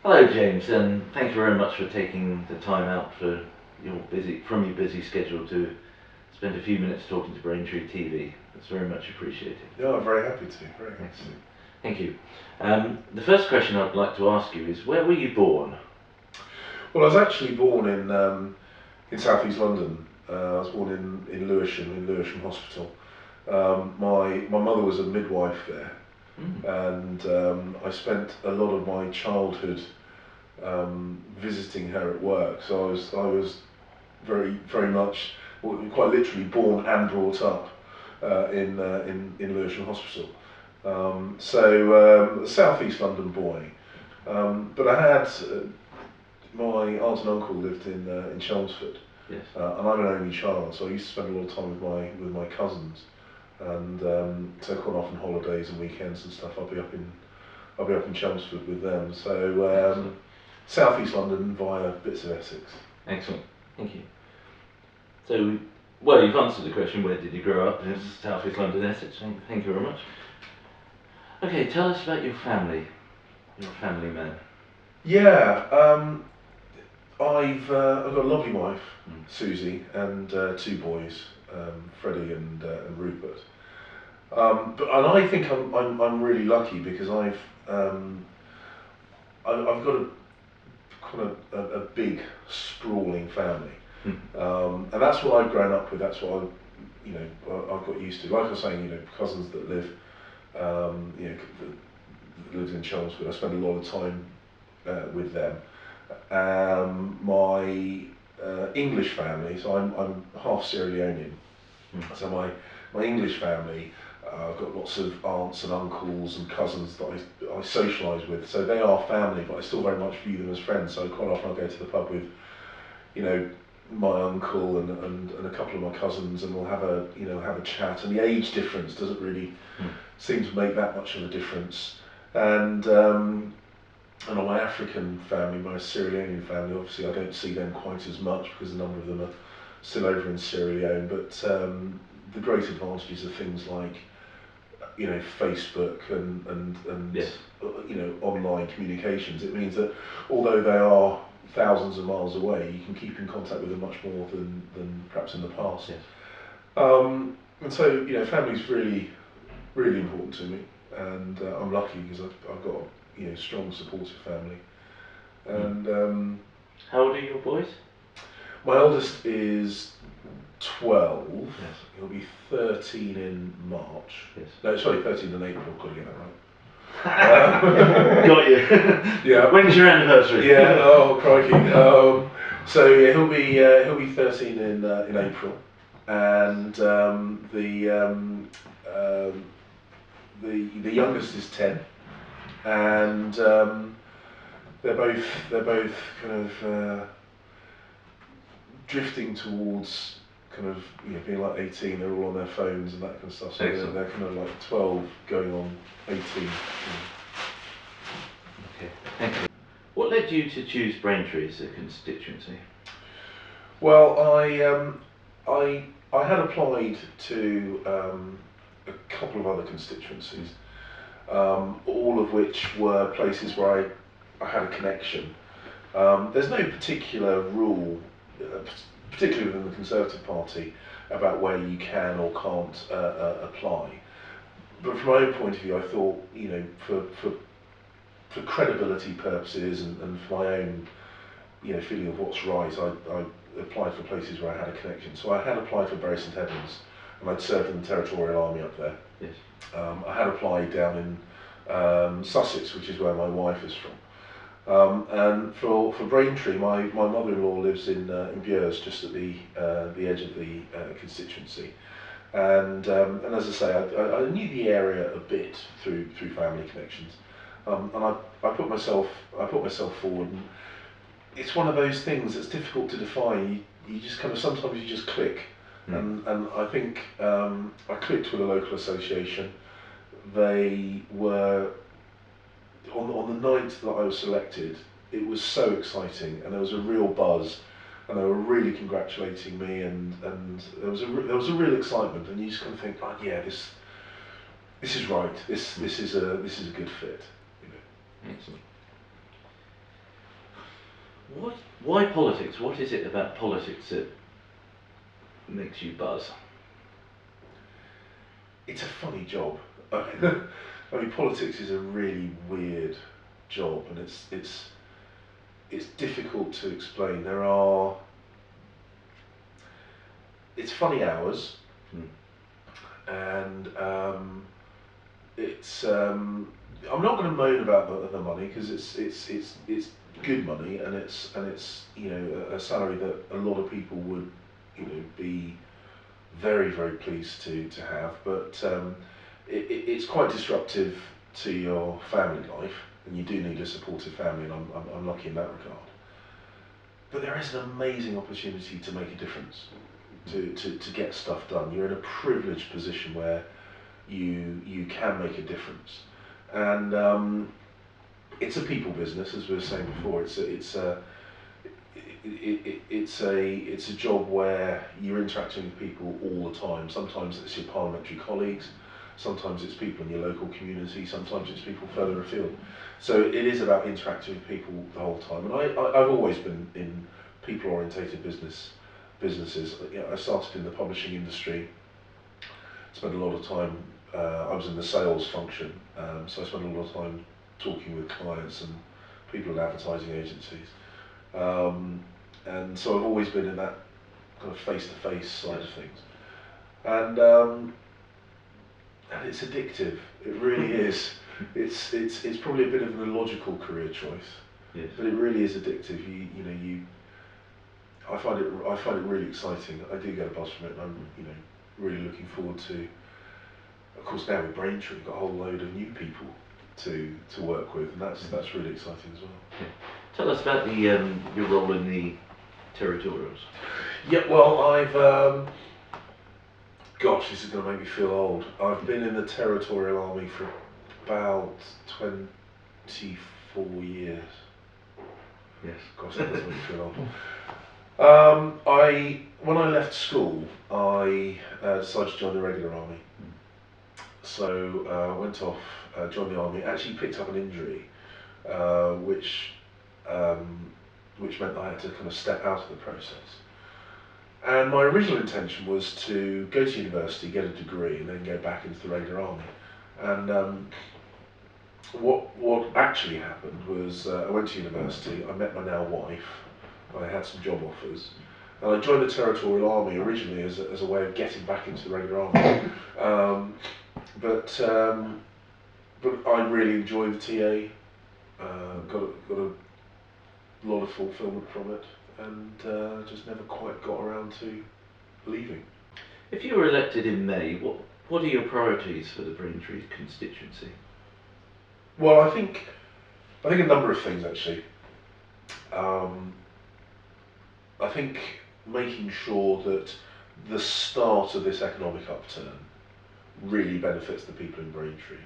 Hello James, and thank you very much for taking the time out from your busy schedule to spend a few minutes talking to Braintree TV. That's very much appreciated. Yeah, I'm very happy to. Very happy Excellent. Thank you. The first question I'd like to ask you is, where were you born? Well, I was actually born in South East London. I was born in Lewisham Hospital. My mother was a midwife there, and I spent a lot of my childhood visiting her at work. So I was very much, well, quite literally, born and brought up in Lewisham Hospital. South East London boy. But I had my aunt and uncle lived in Chelmsford. Yes. And I'm an only child, so I used to spend a lot of time with my cousins, and so quite often holidays and weekends and stuff. I'll be up in Chelmsford with them. So South East London via bits of Essex. Excellent. Thank you. So, well, you've answered the question. Where did you grow up? In South East London, Essex. Thank you very much. Okay, tell us about your family. You're a family man. Yeah. I've got a lovely wife, Susie, and two boys, Freddie and Rupert. And I think I'm really lucky because I've got a kind of a big sprawling family, and that's what I've grown up with. That's what I've got used to. Like I was saying, cousins that live, that lives in Chelmsford. I spend a lot of time with them. My English family, so I'm half Sierra Leonean. So my English family, I've got lots of aunts and uncles and cousins that I socialise with. So they are family, but I still very much view them as friends. So quite often I'll go to the pub with, my uncle and a couple of my cousins, and we'll have a chat. And the age difference doesn't really seem to make that much of a difference. And on my African family, my Sierra Leonean family, obviously I don't see them quite as much because a number of them are still over in Sierra Leone, but the great advantages of things like, Facebook and Yes. Online communications, it means that although they are thousands of miles away, you can keep in contact with them much more than perhaps in the past. Yes. And so, family's really, really important to me, and I'm lucky because I've got strong, supportive family. And how old are your boys? my eldest is 12. Yes. He'll be 13 in March. Yes. No, sorry, 13 in April. Got to get that right. Got you. Yeah. When's your anniversary? Yeah. Oh, crikey. So yeah, he'll be 13 in April, and the youngest is 10. And they're both kind of drifting towards kind of being like 18. They're all on their phones and that kind of stuff. So they're kind of like 12 going on 18. Okay, thank you. What led you to choose Braintree as a constituency? Well, I had applied to a couple of other constituencies. All of which were places where I had a connection. There's no particular rule, particularly within the Conservative Party, about where you can or can't apply. But from my own point of view, I thought, for credibility purposes and for my own, feeling of what's right, I applied for places where I had a connection. So I had applied for Bury St Edmunds, and I'd served in the Territorial Army up there. Yes. I had applied down in Sussex, which is where my wife is from. And for Braintree, my mother-in-law lives in Bures, just at the edge of the constituency. And as I say, I knew the area a bit through family connections. And I put myself forward. And it's one of those things that's difficult to define. You just kind of, sometimes you just click. And I think I clicked with a local association. They were, on the night that I was selected, it was so exciting, and there was a real buzz, and they were really congratulating me, and there was a real excitement, and you just kind of think, oh yeah, this is right. This is a good fit. Excellent. Why politics? What is it about politics that makes you buzz? It's a funny job. I mean, politics is a really weird job, and it's difficult to explain. It's funny hours, and I'm not going to moan about the money, because it's good money, and it's you know, a salary that a lot of people would, you know, be very, very pleased to have, but it's quite disruptive to your family life, and you do need a supportive family, and I'm lucky in that regard. But there is an amazing opportunity to make a difference, to get stuff done. You're in a privileged position where you can make a difference, and it's a people business, as we were saying before. It's a job where you're interacting with people all the time. Sometimes it's your parliamentary colleagues, sometimes it's people in your local community, sometimes it's people further afield. So it is about interacting with people the whole time. And I've always been in people-orientated businesses. You know, I started in the publishing industry, spent a lot of time. I was in the sales function, so I spent a lot of time talking with clients and people at advertising agencies. And so I've always been in that kind of face-to-face side of things, and it's addictive. It really is. It's probably a bit of an illogical career choice, yes, but it really is addictive. I find it really exciting. I do get a buzz from it, and I'm really looking forward to. Of course, now with Braintree, we've got a whole load of new people to work with, and that's really exciting as well. Yeah. Tell us about your role in the territorials. Yeah, well, gosh, this is going to make me feel old. I've been in the Territorial Army for about 24 years. Yes. Gosh, that does make me feel old. When I left school, I decided to join the regular army. So I went off, joined the army, actually picked up an injury, which meant that I had to kind of step out of the process. And my original intention was to go to university, get a degree, and then go back into the regular army. And what actually happened was I went to university, I met my now wife, I had some job offers, and I joined the Territorial Army originally as a way of getting back into the regular army. But I really enjoyed the TA, got a lot of fulfilment from it, and just never quite got around to leaving. If you were elected in May, what are your priorities for the Braintree constituency? Well, I think a number of things actually. I think making sure that the start of this economic upturn really benefits the people in Braintree,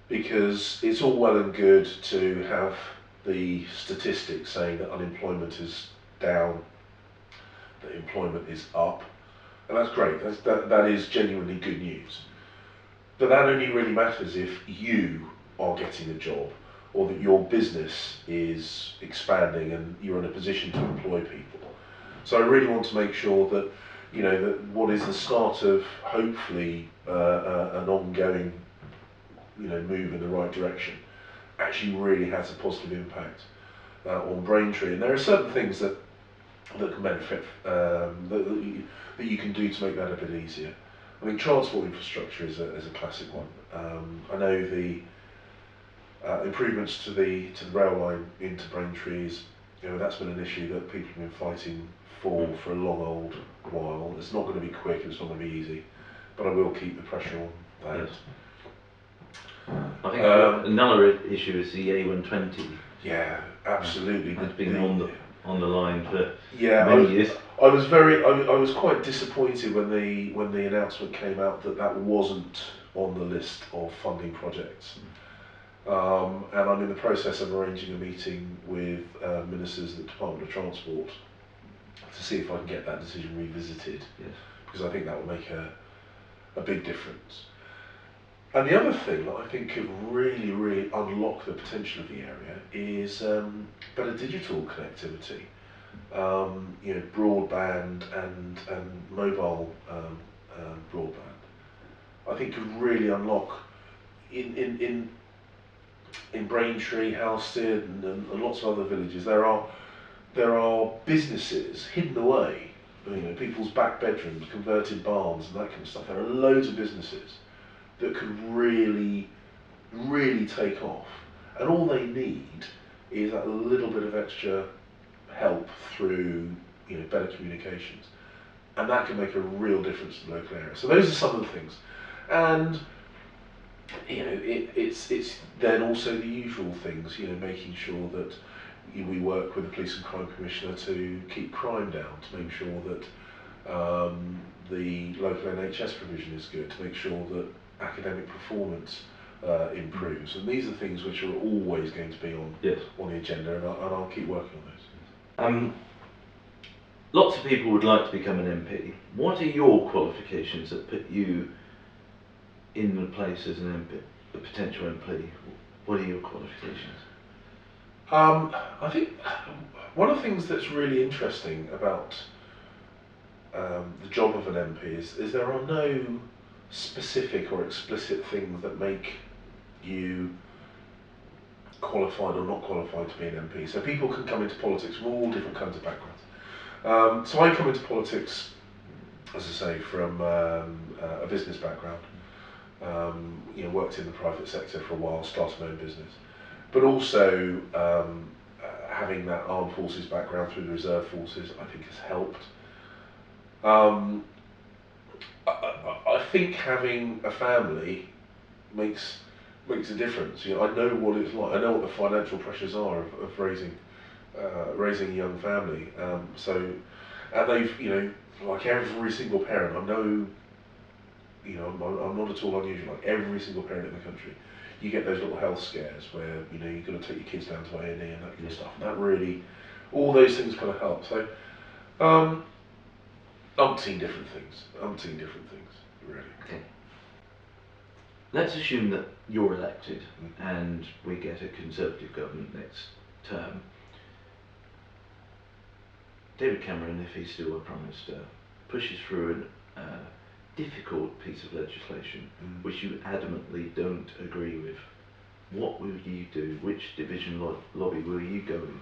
because it's all well and good to have the statistics saying that unemployment is down, that employment is up, and that's great. That is genuinely good news. But that only really matters if you are getting a job, or that your business is expanding and you're in a position to employ people. So I really want to make sure that that what is the start of hopefully an ongoing move in the right direction actually really has a positive impact on Braintree. And there are certain things that can benefit that you can do to make that a bit easier. I mean, transport infrastructure is a classic one. I know the improvements to the rail line into Braintree is, that's been an issue that people have been fighting for a long old while. It's not going to be quick, it's not going to be easy, but I will keep the pressure on that. Yes. I think another issue is the A120. Yeah, absolutely. It's been on the line for many years. I was quite disappointed when the announcement came out that wasn't on the list of funding projects. And I'm in the process of arranging a meeting with ministers at the Department of Transport to see if I can get that decision revisited. Yes. Because I think that will make a big difference. And the other thing that I think could really unlock the potential of the area is better digital connectivity. Broadband and mobile broadband. I think could really unlock in Braintree, Halstead, and lots of other villages. There are businesses hidden away. People's back bedrooms, converted barns, and that kind of stuff. There are loads of businesses that could really take off, and all they need is that little bit of extra help through better communications, and that can make a real difference to the local area. So those are some of the things, and it's then also the usual things, making sure that we work with the Police and Crime Commissioner to keep crime down, to make sure that the local NHS provision is good, to make sure that academic performance improves, and these are things which are always going to be on the agenda, and I'll keep working on those. Lots of people would like to become an MP. What are your qualifications that put you in the place as an MP, a potential MP? What are your qualifications? I think one of the things that's really interesting about the job of an MP is there are no specific or explicit things that make you qualified or not qualified to be an MP. So people can come into politics from all different kinds of backgrounds. So I come into politics, as I say, from a business background. Worked in the private sector for a while, started my own business, but also having that armed forces background through the reserve forces, I think, has helped. I think having a family makes a difference. I know what it's like. I know what the financial pressures are of raising a young family. And they've, like every single parent, I know. I'm not at all unusual. Like every single parent in the country, you get those little health scares where you've got to take your kids down to A&E and that kind of stuff. And that really, all those things kind of help. So, umpteen different things, really. Okay. Let's assume that you're elected and we get a Conservative government next term. David Cameron, if he's still a Prime Minister, pushes through a difficult piece of legislation which you adamantly don't agree with. What will you do? Which division lobby will you go in?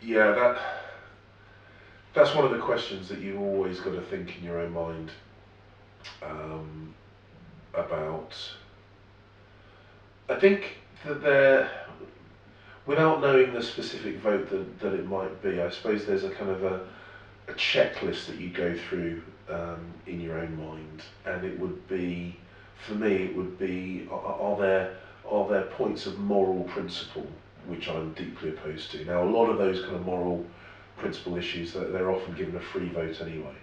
Yeah, that's one of the questions that you've always got to think in your own mind about. I think that without knowing the specific vote that it might be, I suppose there's a kind of a checklist that you go through in your own mind, and it would be, for me, it would be, are there points of moral principle which I'm deeply opposed to? Now, a lot of those kind of moral principle issues, they're often given a free vote anyway,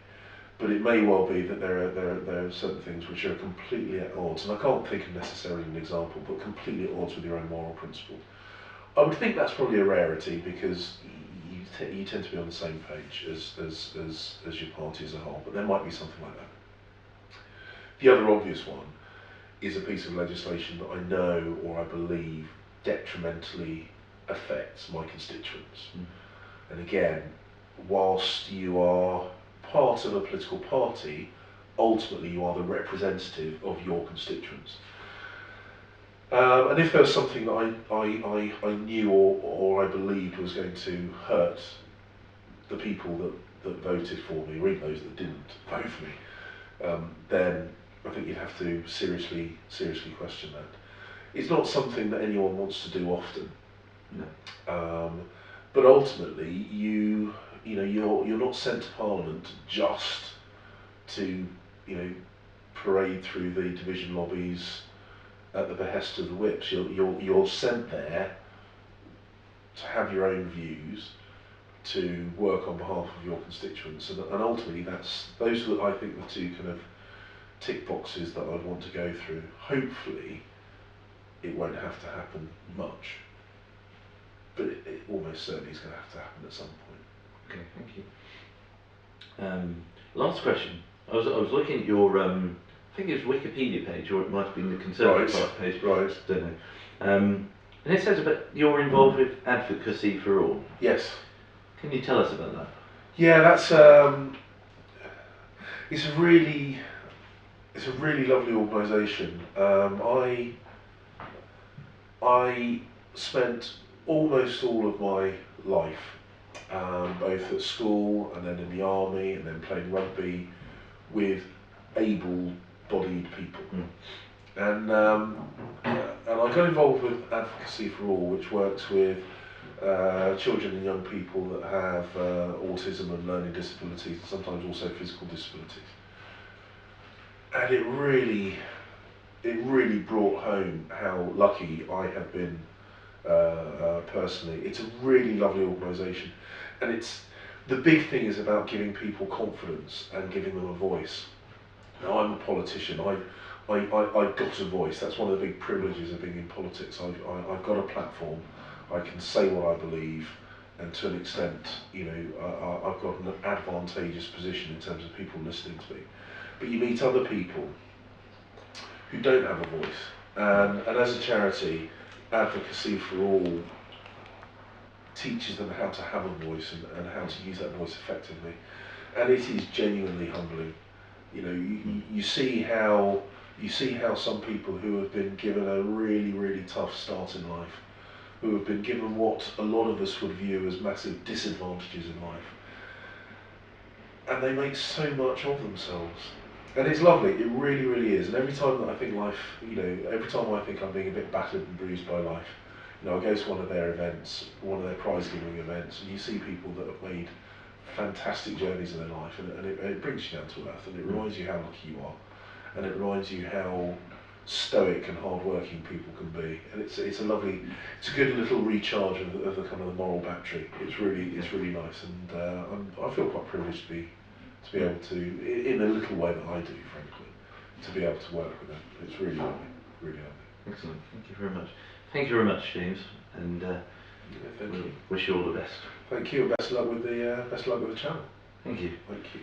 but it may well be that there are certain things which are completely at odds, and I can't think of necessarily an example, but completely at odds with your own moral principle. I would think that's probably a rarity, because you tend to be on the same page as your party as a whole, but there might be something like that. The other obvious one is a piece of legislation that I know or I believe detrimentally affects my constituents. And again, whilst you are part of a political party, ultimately you are the representative of your constituents. And if there was something that I knew or I believed was going to hurt the people that voted for me, or even those that didn't vote for me, then I think you'd have to seriously question that. It's not something that anyone wants to do often. No. But ultimately, you're not sent to Parliament just to parade through the division lobbies at the behest of the whips. You're sent there to have your own views, to work on behalf of your constituents, and ultimately those are, I think, the two kind of tick boxes that I'd want to go through. Hopefully it won't have to happen much, but it almost certainly is going to have to happen at some point. Okay, thank you. Last question. I was looking at your think it was Wikipedia page, or it might have been the Conservative Party page. Right. Don't know. And it says about you're involved with Advocacy for All. Yes. Can you tell us about that? Yeah, that's it's a really lovely organisation. I spent almost all of my life, both at school and then in the army and then playing rugby, with able-bodied people. And I got involved with Advocacy for All, which works with children and young people that have autism and learning disabilities, and sometimes also physical disabilities. And it really brought home how lucky I have been personally. It's a really lovely organisation, and the big thing is about giving people confidence and giving them a voice. Now, I'm a politician. I got a voice. That's one of the big privileges of being in politics. I've got a platform. I can say what I believe, and to an extent, you know, I've got an advantageous position in terms of people listening to me. But you meet other people who don't have a voice, and as a charity, Advocacy for All teaches them how to have a voice and how to use that voice effectively, and it is genuinely humbling. You know, you see how some people who have been given a really tough start in life, who have been given what a lot of us would view as massive disadvantages in life, and they make so much of themselves. And it's lovely, it really is. And every time that I think life, you know, every time I think I'm being a bit battered and bruised by life, you know, I go to one of their events, one of their prize-giving events, and you see people that have made fantastic journeys in their life, and it brings you down to earth, and it reminds you how lucky you are, and it reminds you how stoic and hard-working people can be. And it's a good little recharge of the kind of the moral battery. It's really nice, and I feel quite privileged to be able to, in a little way that I do, frankly, to be able to work with them. It's really lovely. Excellent. Thank you very much. Thank you very much, James, and Thank you. Wish you all the best. Thank you. Best luck with the channel. Thank you. Thank you.